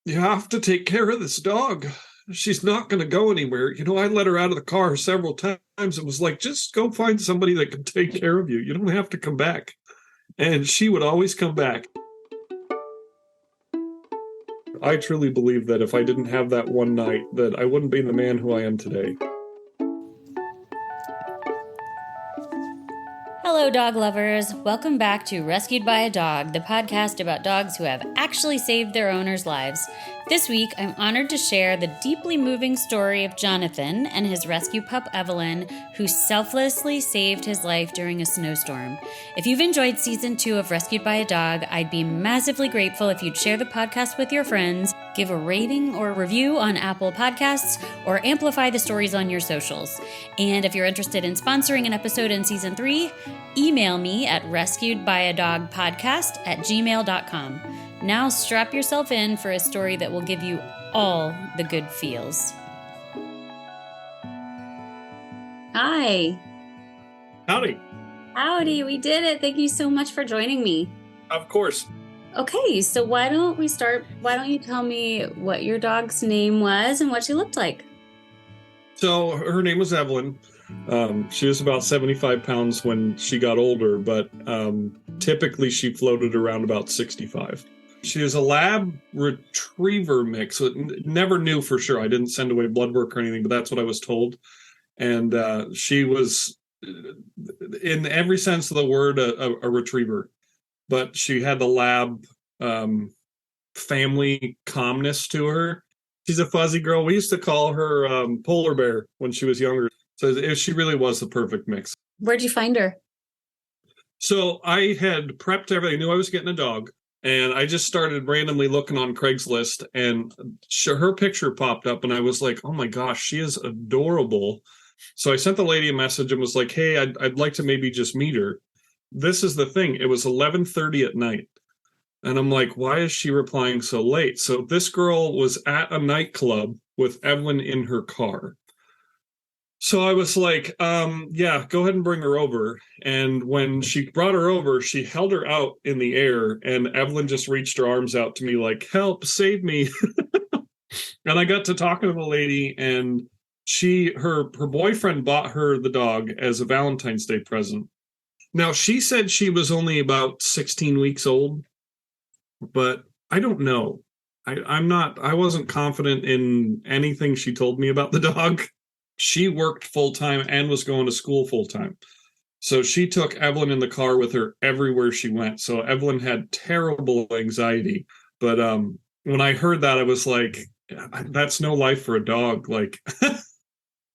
You have to take care of this dog. She's not going to go anywhere. I let her out of the car several times and was like, just go find somebody that can take care of you. You don't have to come back. And she would always come back. I truly believe that if I didn't have that one night, that I wouldn't be the man who I am today. Hello, dog lovers. Welcome back to Rescued by a Dog, the podcast about dogs who have actually saved their owners' lives. This week, I'm honored to share the deeply moving story of Jonathan and his rescue pup, Evelyn, who selflessly saved his life during a snowstorm. If you've enjoyed season 2 of Rescued by a Dog, I'd be massively grateful if you'd share the podcast with your friends, give a rating or review on Apple Podcasts, or amplify the stories on your socials. And if you're interested in sponsoring an episode in season 3, email me at rescuedbyadogpodcast@gmail.com. Now strap yourself in for a story that will give you all the good feels. Hi. Howdy. Howdy, we did it. Thank you so much for joining me. Of course. Okay, so why don't you tell me what your dog's name was and what she looked like? So her name was Evelyn. She was about 75 pounds when she got older, but typically she floated around about 65. She is a lab retriever mix. So never knew for sure. I didn't send away blood work or anything, but that's what I was told. And she was, in every sense of the word, a retriever. But she had the lab family calmness to her. She's a fuzzy girl. We used to call her Polar Bear when she was younger. So she really was the perfect mix. Where'd you find her? So I had prepped everything. I knew I was getting a dog. And I just started randomly looking on Craigslist. And her picture popped up. And I was like, oh my gosh, she is adorable. So I sent the lady a message and was like, hey, I'd like to maybe just meet her. This is the thing. It was 11:30 at night. And I'm like, why is she replying so late? So this girl was at a nightclub with Evelyn in her car. So I was like, yeah, go ahead and bring her over. And when she brought her over, she held her out in the air. And Evelyn just reached her arms out to me like, help, save me. And I got to talking to the lady, and her boyfriend bought her the dog as a Valentine's Day present. Now, she said she was only about 16 weeks old, but I don't know. I wasn't confident in anything she told me about the dog. She worked full-time and was going to school full-time. So she took Evelyn in the car with her everywhere she went. So Evelyn had terrible anxiety. But when I heard that, I was like, that's no life for a dog. Like,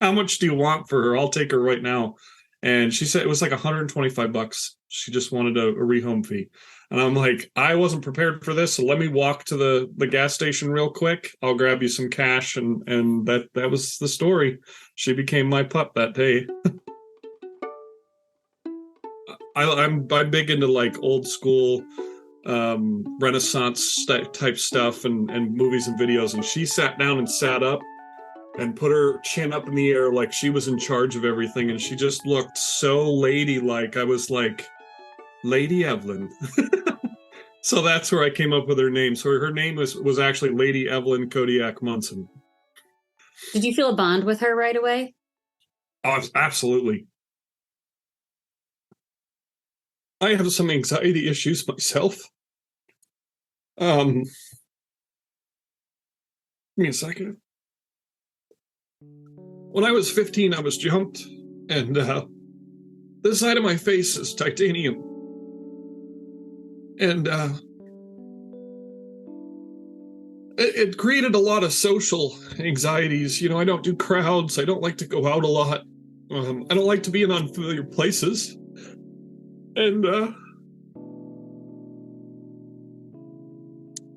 how much do you want for her? I'll take her right now. And she said it was like $125. She just wanted a rehome fee. And I'm like, I wasn't prepared for this. So let me walk to the gas station real quick. I'll grab you some cash. And that was the story. She became my pup that day. I'm big into like old school Renaissance type stuff and movies and videos. And she sat down and sat up and put her chin up in the air like she was in charge of everything. And she just looked so ladylike. I was like, Lady Evelyn. So that's where I came up with her name. So her name was actually Lady Evelyn Kodiak Munson. Did you feel a bond with her right away? Oh, absolutely. I have some anxiety issues myself. Give me a second. When I was 15, I was jumped, and the side of my face is titanium. And it created a lot of social anxieties. I don't do crowds. I don't like to go out a lot. I don't like to be in unfamiliar places. And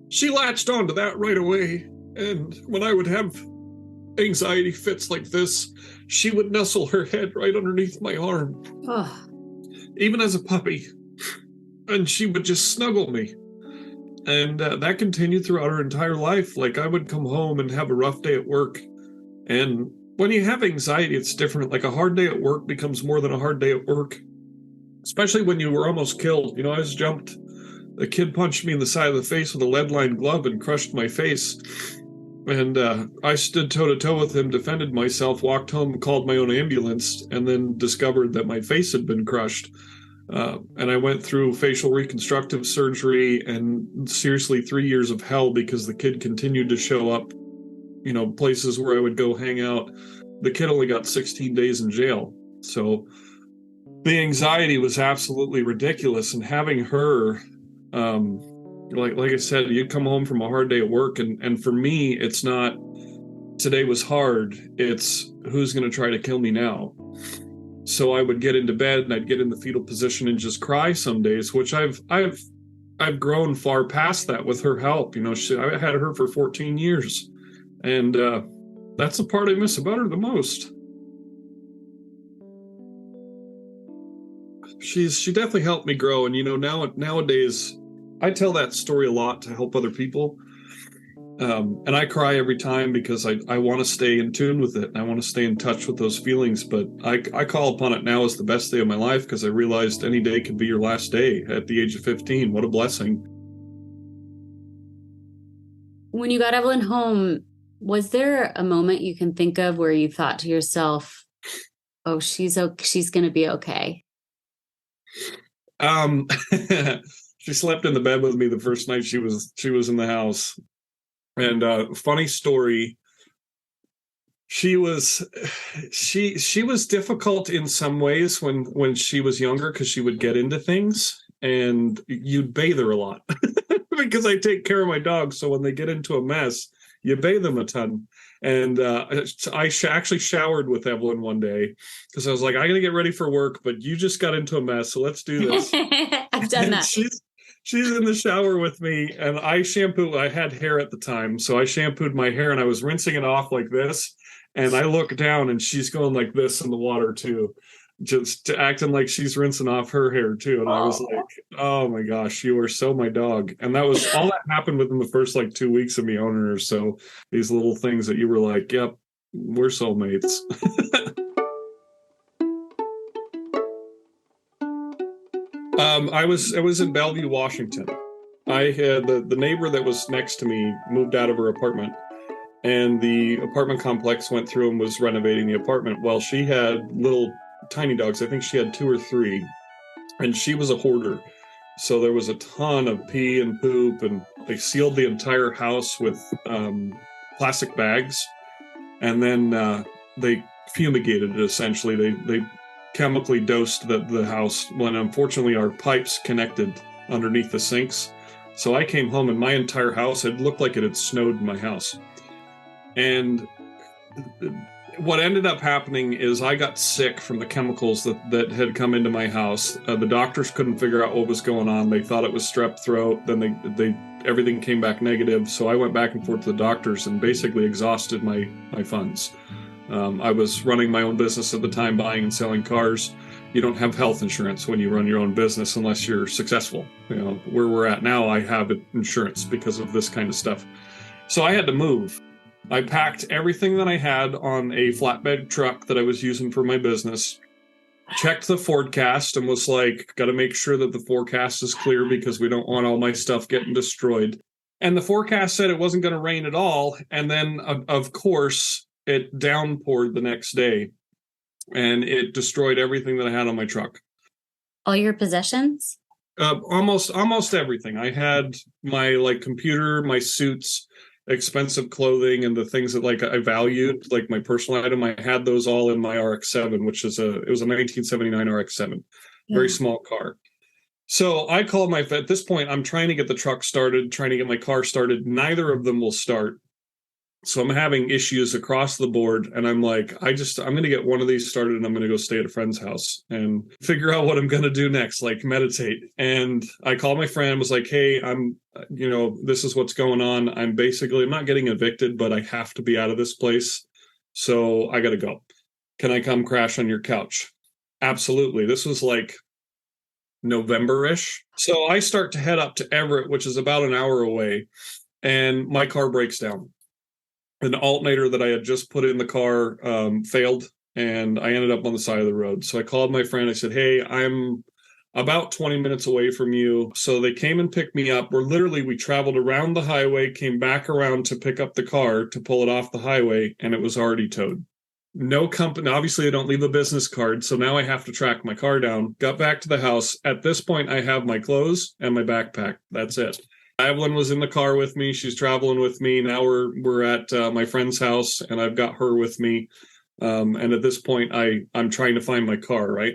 she latched onto that right away. And when I would have anxiety fits like this, she would nestle her head right underneath my arm. Oh. Even as a puppy. And she would just snuggle me. And that continued throughout her entire life. Like, I would come home and have a rough day at work. And when you have anxiety, it's different. Like, a hard day at work becomes more than a hard day at work. Especially when you were almost killed. I was jumped a kid punched me in the side of the face with a lead-lined glove and crushed my face. And I stood toe-to-toe with him, defended myself, walked home, called my own ambulance, and then discovered that my face had been crushed. And I went through facial reconstructive surgery and seriously 3 years of hell because the kid continued to show up, places where I would go hang out. The kid only got 16 days in jail. So the anxiety was absolutely ridiculous. And having her, like I said, you'd come home from a hard day at work. And for me, it's not today was hard. It's who's going to try to kill me now. So I would get into bed and I'd get in the fetal position and just cry some days, which I've grown far past that with her help. I had her for 14 years, and that's the part I miss about her the most. She definitely helped me grow, and nowadays I tell that story a lot to help other people. And I cry every time because I want to stay in tune with it. And I want to stay in touch with those feelings. But I call upon it now as the best day of my life because I realized any day could be your last day at the age of 15. What a blessing. When you got Evelyn home, was there a moment you can think of where you thought to yourself, oh, she's going to be okay? She slept in the bed with me the first night she was in the house. And funny story, she was difficult in some ways when she was younger because she would get into things and you'd bathe her a lot because I take care of my dogs. So when they get into a mess, you bathe them a ton. And I actually showered with Evelyn one day because I was like, I got to get ready for work, but you just got into a mess. So let's do this. I've done that. She's in the shower with me, and I had hair at the time, so I shampooed my hair, and I was rinsing it off like this, and I look down, and she's going like this in the water, too, just acting like she's rinsing off her hair, too, and I was like, oh, my gosh, you are so my dog, and that was all that happened within the first, 2 weeks of me owning her, so these little things that you were like, yep, we're soulmates. I was in Bellevue, Washington. I had the neighbor that was next to me moved out of her apartment, and the apartment complex went through and was renovating the apartment. Well, she had little tiny dogs. I think she had 2 or 3, and she was a hoarder. So there was a ton of pee and poop, and they sealed the entire house with plastic bags, and then they fumigated it. Essentially, they chemically dosed the house when unfortunately our pipes connected underneath the sinks. So I came home and my entire house, it looked like it had snowed in my house. And what ended up happening is I got sick from the chemicals that had come into my house. The doctors couldn't figure out what was going on. They thought it was strep throat. Then they everything came back negative. So I went back and forth to the doctors and basically exhausted my funds. I was running my own business at the time, buying and selling cars. You don't have health insurance when you run your own business unless you're successful. Where we're at now, I have insurance because of this kind of stuff. So I had to move. I packed everything that I had on a flatbed truck that I was using for my business, checked the forecast and was like, got to make sure that the forecast is clear because we don't want all my stuff getting destroyed. And the forecast said it wasn't going to rain at all. And then, of course, it downpoured the next day and it destroyed everything that I had on my truck. All your possessions? Almost everything. I had my computer, my suits, expensive clothing, and the things that I valued, like my personal item. I had those all in my RX-7, which is it was a 1979 RX-7, very small car. So I called at this point, I'm trying to get the truck started, trying to get my car started. Neither of them will start. So I'm having issues across the board. And I'm like, I'm going to get one of these started and I'm going to go stay at a friend's house and figure out what I'm going to do next, meditate. And I called my friend and was like, hey, this is what's going on. I'm not getting evicted, but I have to be out of this place. So I got to go. Can I come crash on your couch? Absolutely. This was November-ish. So I start to head up to Everett, which is about an hour away, and my car breaks down. An alternator that I had just put in the car failed, and I ended up on the side of the road. So I called my friend. I said, hey, I'm about 20 minutes away from you. So they came and picked me up. We traveled around the highway, came back around to pick up the car to pull it off the highway, and it was already towed. No company, obviously I don't leave a business card, so now I have to track my car down. Got back to the house. At this point, I have my clothes and my backpack. That's it. Evelyn was in the car with me. She's traveling with me. Now we're at my friend's house, and I've got her with me. And at this point, I'm trying to find my car, right?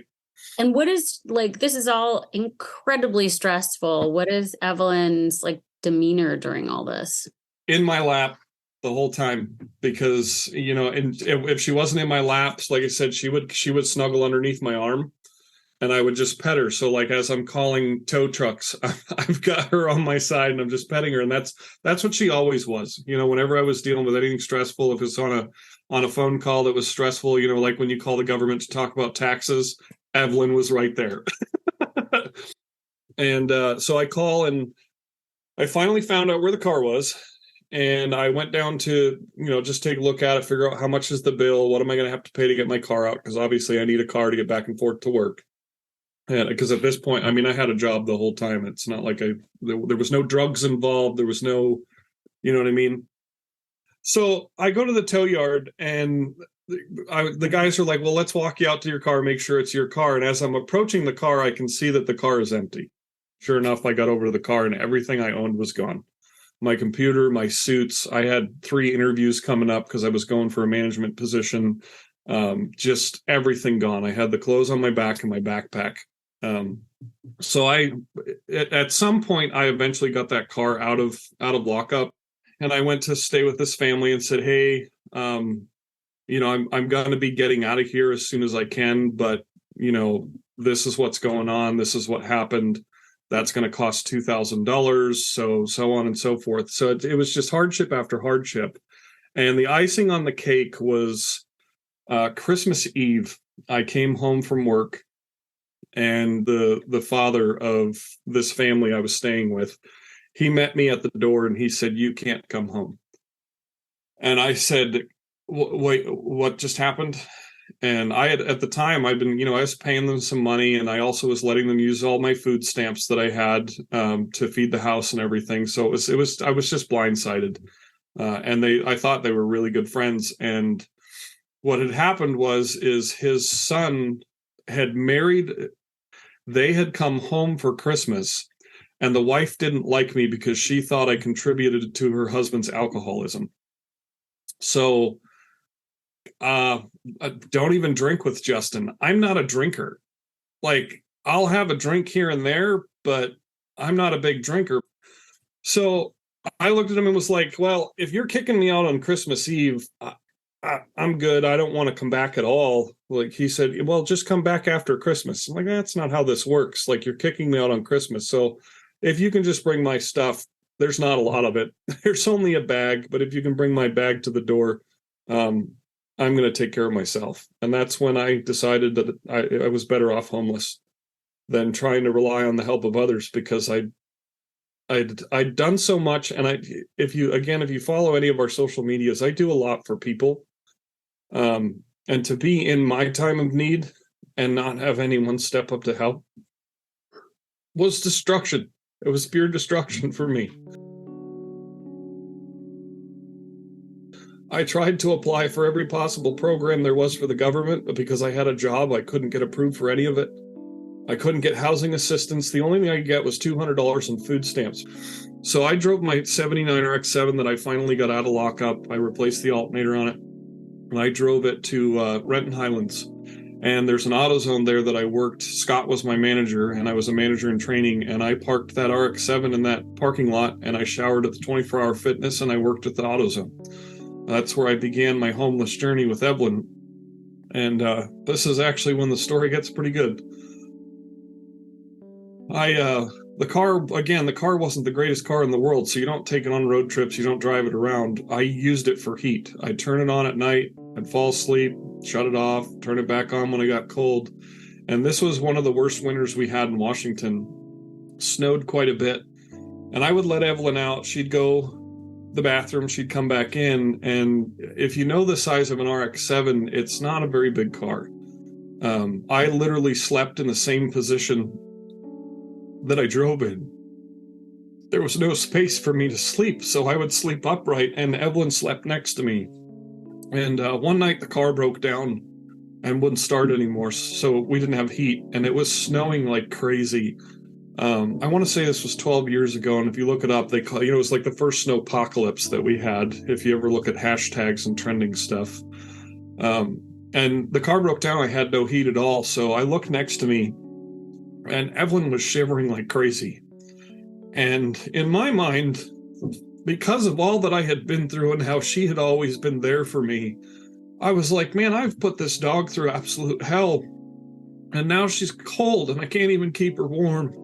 And what is, like, this is all incredibly stressful. What is Evelyn's, like, demeanor during all this? In my lap the whole time, because, you know, and if she wasn't in my laps, like I said, she would snuggle underneath my arm, and I would just pet her. So like as I'm calling tow trucks, I've got her on my side and I'm just petting her, and that's what she always was. You know, whenever I was dealing with anything stressful, if it's on a phone call that was stressful, you know, like when you call the government to talk about taxes, Evelyn was right there. And so I call, and I finally found out where the car was. And I went down to, you know, just take a look at it, figure out how much is the bill, what am I going to have to pay to get my car out? Because obviously I need a car to get back and forth to work. And because at this point, I mean, I had a job the whole time. It's not like there was no drugs involved. There was no, you know what I mean? So I go to the tow yard, and the guys are like, well, let's walk you out to your car, make sure it's your car. And as I'm approaching the car, I can see that the car is empty. Sure enough, I got over to the car, and everything I owned was gone. My computer, my suits. I had 3 interviews coming up because I was going for a management position. Just everything gone. I had the clothes on my back and my backpack. So at some point, I eventually got that car out of lockup, and I went to stay with this family and said, hey, you know, I'm going to be getting out of here as soon as I can, but, you know, this is what's going on. This is what happened. That's going to cost $2,000. So on and so forth. So it was just hardship after hardship. And the icing on the cake was Christmas Eve. I came home from work, and the father of this family I was staying with, he met me at the door, and he said, you can't come home. And I said, wait, what just happened? And I had, at the time, I'd been, you know, I was paying them some money, and I also was letting them use all my food stamps that I had to feed the house and everything. So I was just blindsided. And I thought they were really good friends. And what had happened is his son had married. They had come home for Christmas, and the wife didn't like me because she thought I contributed to her husband's alcoholism. So don't even drink with Justin. I'm not a drinker. Like, I'll have a drink here and there, but I'm not a big drinker. So I looked at him and was like, well, if you're kicking me out on Christmas Eve, I'm good. I don't want to come back at all. Like, he said, well, just come back after Christmas. I'm like, that's not how this works. Like, you're kicking me out on Christmas. So if you can just bring my stuff, there's not a lot of it. There's only a bag, but if you can bring my bag to the door, I'm going to take care of myself. And that's when I decided that I was better off homeless than trying to rely on the help of others, because I'd done so much. And if you follow any of our social medias, I do a lot for people. And to be in my time of need and not have anyone step up to help was destruction. It was pure destruction for me. I tried to apply for every possible program there was for the government, but because I had a job, I couldn't get approved for any of it. I couldn't get housing assistance. The only thing I could get was $200 in food stamps. So I drove my 79 RX-7 that I finally got out of lockup. I replaced the alternator on it, and I drove it to Renton Highlands. And there's an AutoZone there that I worked. Scott was my manager, and I was a manager in training. And I parked that RX-7 in that parking lot, and I showered at the 24-hour fitness, and I worked at the AutoZone. That's where I began my homeless journey with Evelyn. And this is actually when the story gets pretty good. The car wasn't the greatest car in the world, so you don't take it on road trips, you don't drive it around. I used it for heat. I'd turn it on at night, I'd fall asleep, shut it off, turn it back on when it got cold. And this was one of the worst winters we had in Washington. Snowed quite a bit. And I would let Evelyn out. She'd go the bathroom, she'd come back in, and if you know the size of an RX-7, it's not a very big car. I literally slept in the same position that I drove in, there was no space for me to sleep, so I would sleep upright, and Evelyn slept next to me. And one night the car broke down and wouldn't start anymore, so we didn't have heat, and it was snowing like crazy. I want to say this was 12 years ago, and if you look it up, they call it was like the first snowpocalypse that we had. If you ever look at hashtags and trending stuff, and the car broke down, I had no heat at all, so I looked next to me, and Evelyn was shivering like crazy. And in my mind, because of all that I had been through and how she had always been there for me, I was like, man, I've put this dog through absolute hell, and now she's cold, and I can't even keep her warm.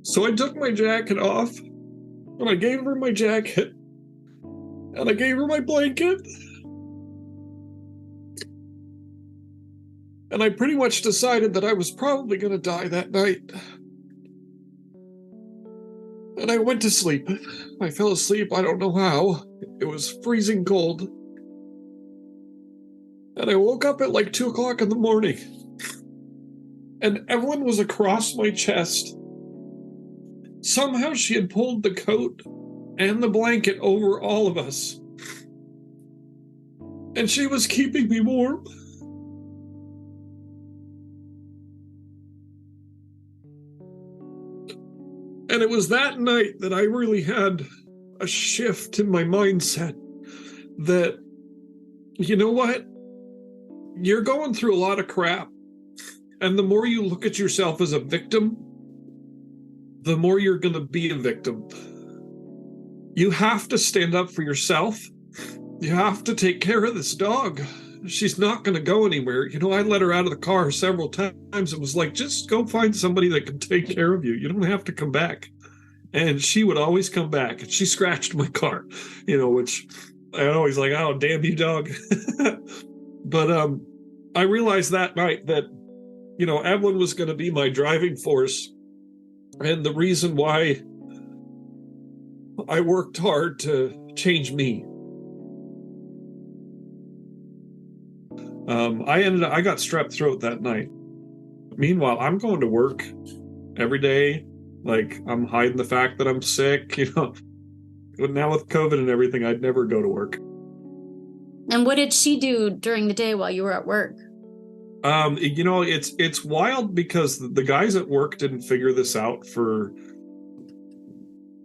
So I took my jacket off, and I gave her my jacket, and I gave her my blanket, and I pretty much decided that I was probably going to die that night. And I went to sleep. I fell asleep, I don't know how. It was freezing cold. And I woke up at like 2 o'clock in the morning, and Evelyn was across my chest. Somehow she had pulled the coat and the blanket over all of us, and she was keeping me warm. And it was that night that I really had a shift in my mindset that, you know what? You're going through a lot of crap, and the more you look at yourself as a victim, the more you're going to be a victim. You have to stand up for yourself. You have to take care of this dog. She's not going to go anywhere. I let her out of the car several times. It was like, just go find somebody that can take care of you. You don't have to come back. And she would always come back. And she scratched my car, which I always like, oh, damn you, dog. But I realized that night that, Evelyn was going to be my driving force. And the reason why I worked hard to change me. I got strep throat that night. Meanwhile, I'm going to work every day. Like, I'm hiding the fact that I'm sick, But now with COVID and everything, I'd never go to work. And what did she do during the day while you were at work? It's wild because the guys at work didn't figure this out for,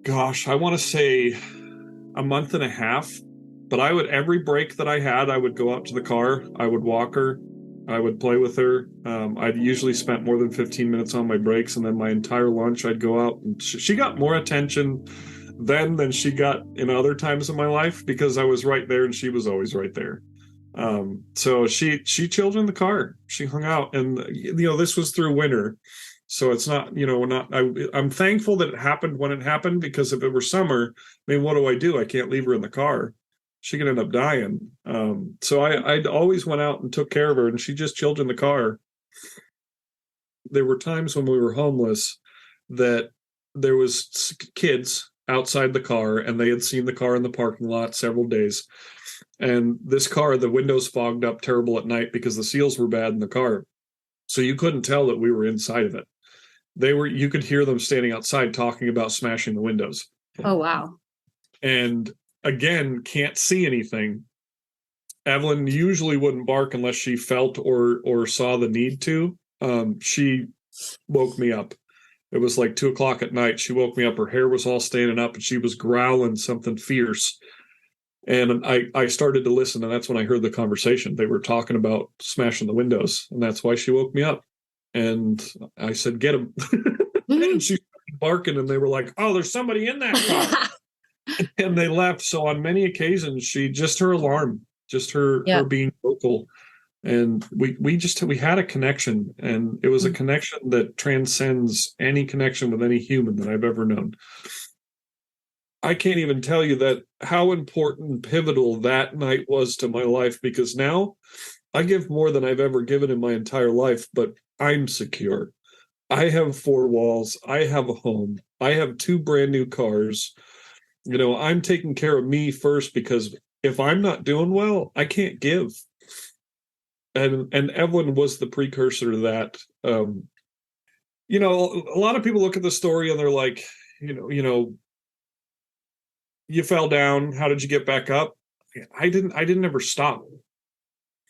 gosh, I want to say a month and a half. But every break that I had, I would go out to the car, I would walk her, I would play with her. I'd usually spent more than 15 minutes on my breaks, and then my entire lunch I'd go out. And she got more attention then than she got in other times in my life because I was right there and she was always right there. So she chilled in the car. She hung out, and this was through winter. So it's not, I'm thankful that it happened when it happened, because if it were summer, what do? I can't leave her in the car. She could end up dying. So I always went out and took care of her, and she just chilled in the car. There were times when we were homeless that there was kids outside the car, and they had seen the car in the parking lot several days. And this car, the windows fogged up terrible at night because the seals were bad in the car. So you couldn't tell that we were inside of it. You could hear them standing outside talking about smashing the windows. Oh, wow. And again, can't see anything. Evelyn usually wouldn't bark unless she felt or saw the need to. She woke me up. It was like 2 o'clock at night. She woke me up. Her hair was all standing up, and she was growling something fierce. And I started to listen, and that's when I heard the conversation. They were talking about smashing the windows, and that's why she woke me up. And I said, "Get him." And she started barking, and they were like, "Oh, there's somebody in that car." And they left. So on many occasions, her alarm, just her being vocal. And we had a connection, and it was a connection that transcends any connection with any human that I've ever known. I can't even tell you that how important and pivotal that night was to my life, because now I give more than I've ever given in my entire life, but I'm secure. I have 4 walls. I have a home. I have 2 brand new cars. I'm taking care of me first, because if I'm not doing well, I can't give. And Evelyn was the precursor to that. A lot of people look at the story and they're like, you fell down. How did you get back up? I didn't ever stop.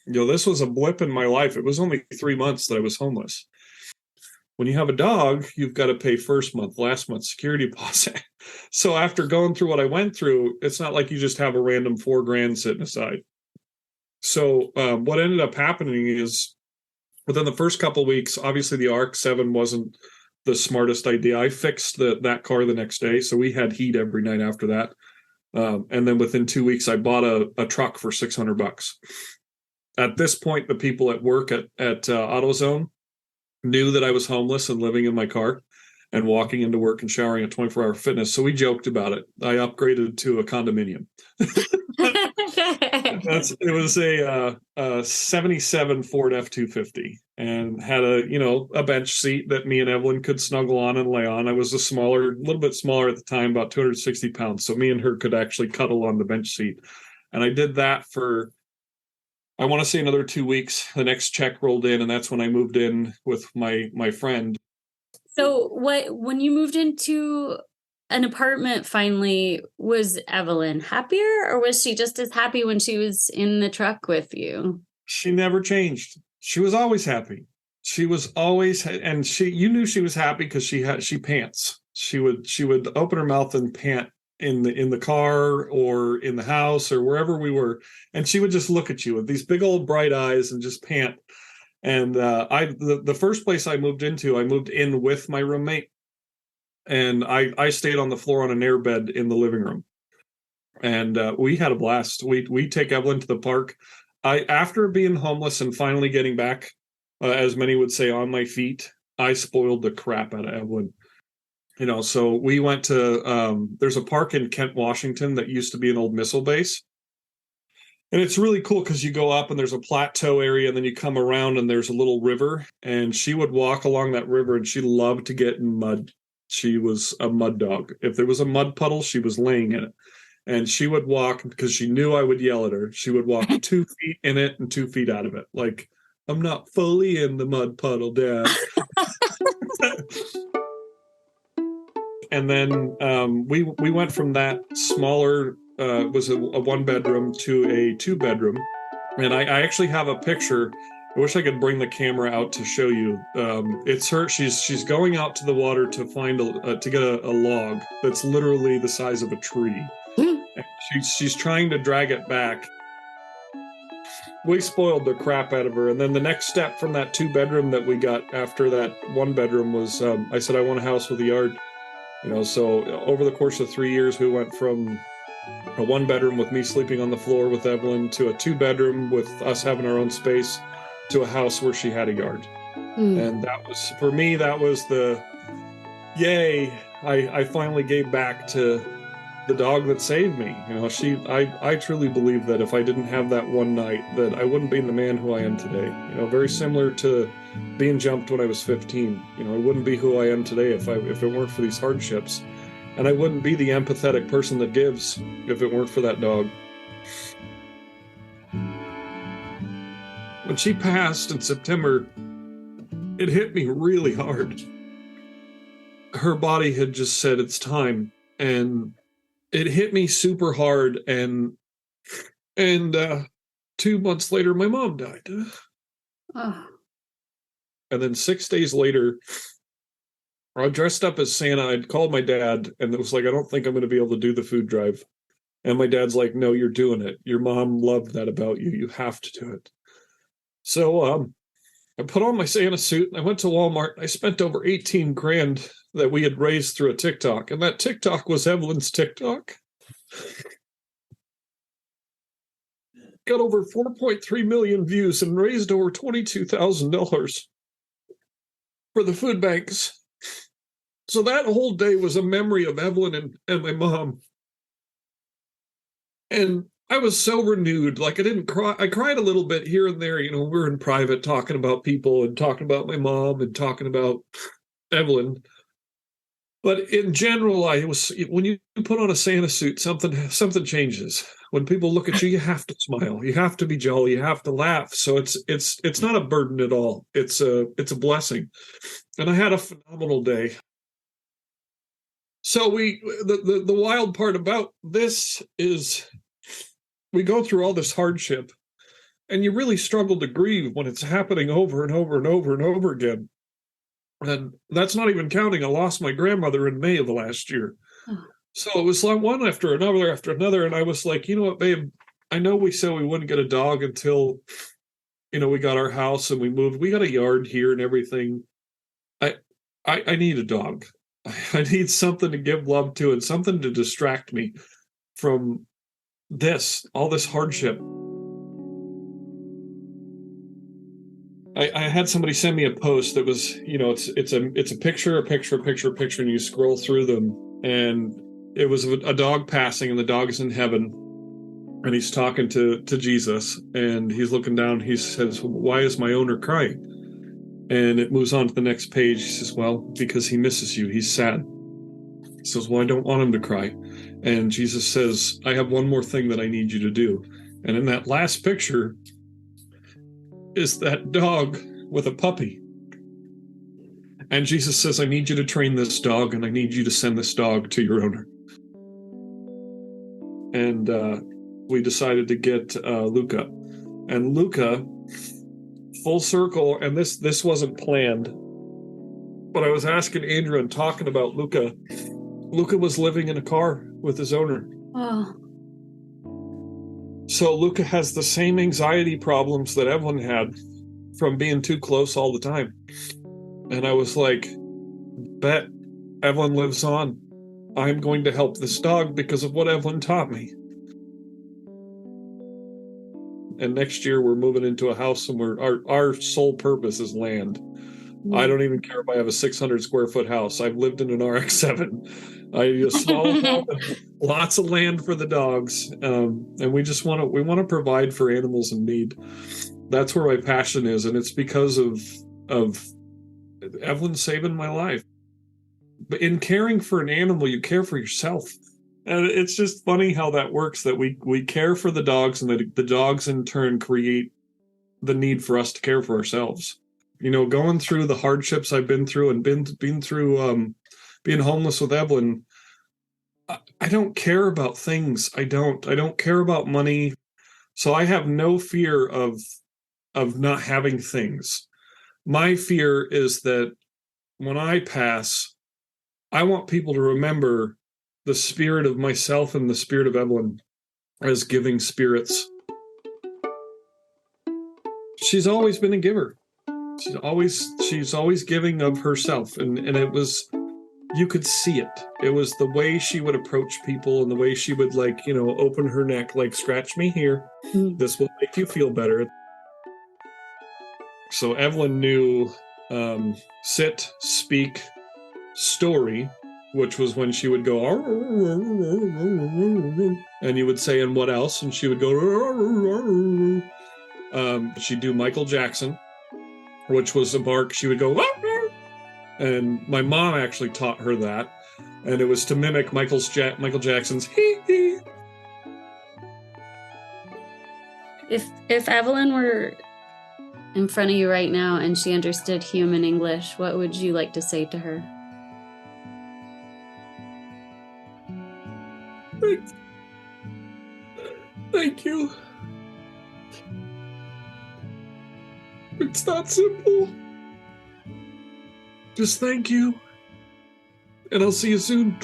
This was a blip in my life. It was only 3 months that I was homeless. When you have a dog, you've got to pay first month, last month, security deposit. So after going through what I went through, it's not like you just have a random $4,000 sitting aside. So what ended up happening is within the first couple of weeks, obviously the RX-7 wasn't the smartest idea. I fixed that car the next day. So we had heat every night after that. And then within 2 weeks, I bought a truck for $600. At this point, the people at work at AutoZone knew that I was homeless and living in my car and walking into work and showering at 24-hour fitness. So we joked about it. I upgraded to a condominium. It was a 77 Ford F-250 and had a bench seat that me and Evelyn could snuggle on and lay on. I was a little bit smaller at the time, about 260 pounds. So me and her could actually cuddle on the bench seat. And I did that for, I want to say, another 2 weeks. The next check rolled in, and that's when I moved in with my friend. So when you moved into an apartment finally, was Evelyn happier, or was she just as happy when she was in the truck with you? She never changed. She was always happy. She was always, and you knew she was happy because she pants. She would open her mouth and pant in the car or in the house or wherever we were, and she would just look at you with these big old bright eyes and just pant. And the first place I moved in with my roommate, and I stayed on the floor on an air bed in the living room, and we had a blast. We take Evelyn to the park. After being homeless and finally getting back, as many would say, on my feet, I spoiled the crap out of Evelyn. So we went to there's a park in Kent, Washington that used to be an old missile base. And it's really cool because you go up and there's a plateau area and then you come around and there's a little river. And she would walk along that river and she loved to get in mud. She was a mud dog. If there was a mud puddle, she was laying in it. And she would walk, because she knew I would yell at her, she would walk 2 feet in it and 2 feet out of it. Like, I'm not fully in the mud puddle, Dad. And then we went from that smaller, was a 1-bedroom to a 2-bedroom. And I actually have a picture. I wish I could bring the camera out to show you. It's her. She's going out to the water to find to get a log that's literally the size of a tree. And she's trying to drag it back. We spoiled the crap out of her. And then the next step from that 2-bedroom that we got after that 1-bedroom was I said I want a house with a yard. So over the course of 3 years, we went from a 1-bedroom with me sleeping on the floor with Evelyn to a 2-bedroom with us having our own space to a house where she had a yard. And that was, for me, that was the yay. I finally gave back to the dog that saved me. I truly believe that if I didn't have that one night, that I wouldn't be the man who I am today. Very similar to being jumped when I was 15. I wouldn't be who I am today if it weren't for these hardships. And I wouldn't be the empathetic person that gives if it weren't for that dog. When she passed in September, it hit me really hard. Her body had just said it's time, and it hit me super hard. And 2 months later, my mom died. Oh. And then 6 days later, I dressed up as Santa. I'd called my dad, and it was like, I don't think I'm going to be able to do the food drive. And my dad's like, no, you're doing it. Your mom loved that about you. You have to do it. So I put on my Santa suit, and I went to Walmart. I spent over $18,000 that we had raised through a TikTok. And that TikTok was Evelyn's TikTok. Got over 4.3 million views and raised over $22,000 for the food banks. So that whole day was a memory of Evelyn and my mom. And I was so renewed. Like, I didn't cry. I cried a little bit here and there. We're in private talking about people and talking about my mom and talking about Evelyn. But in general, when you put on a Santa suit, something changes. When people look at you, you have to smile, you have to be jolly, you have to laugh. So it's not a burden at all. It's a blessing. And I had a phenomenal day. So the wild part about this is we go through all this hardship, and you really struggle to grieve when it's happening over and over and over and over again. And that's not even counting, I lost my grandmother in May of the last year. Oh. So it was like one after another. And I was like, you know what, babe, I know we said we wouldn't get a dog until, we got our house and we moved. We got a yard here and everything. I need a dog. I need something to give love to and something to distract me from all this hardship. I had somebody send me a post that was, it's a picture, and you scroll through them, and it was a dog passing, and the dog is in heaven, and he's talking to Jesus, and he's looking down. He says, "Why is my owner crying?" And it moves on to the next page. He says, "Well, because he misses you. He's sad." He says, "Well, I don't want him to cry." And Jesus says, "I have one more thing that I need you to do." And in that last picture is that dog with a puppy. And Jesus says, "I need you to train this dog, and I need you to send this dog to your owner." And we decided to get Luca. And Luca, full circle, and this wasn't planned, but I was asking Andrew and talking about Luca. Luca was living in a car with his owner. Oh. So Luca has the same anxiety problems that Evelyn had from being too close all the time. And I was like, bet Evelyn lives on. I'm going to help this dog because of what Evelyn taught me. And next year we're moving into a house, and our sole purpose is land. I don't even care if I have a 600 square foot house. I've lived in an RX-7. A small home, lots of land for the dogs, and we want to provide for animals in need. That's where my passion is, and it's because of Evelyn saving my life. But in caring for an animal, you care for yourself, and it's just funny how that works. That we care for the dogs, and the dogs in turn create the need for us to care for ourselves. Going through the hardships I've been through, and been through being homeless with Evelyn, I don't care about things. I don't care about money. So I have no fear of not having things. My fear is that when I pass, I want people to remember the spirit of myself and the spirit of Evelyn as giving spirits. She's always been a giver. She's always giving of herself, and it was, you could see it. It was the way she would approach people, and the way she would open her neck, like, scratch me here. This will make you feel better. So Evelyn knew sit, speak, story, which was when she would go, and you would say, "And what else?" And she would go, she'd do Michael Jackson, which was a bark. She would go, and my mom actually taught her that, and it was to mimic Michael Jackson's hee hee. If Evelyn were in front of you right now and she understood human English, what would you like to say to her? Thank you. It's not simple. Just thank you. And I'll see you soon.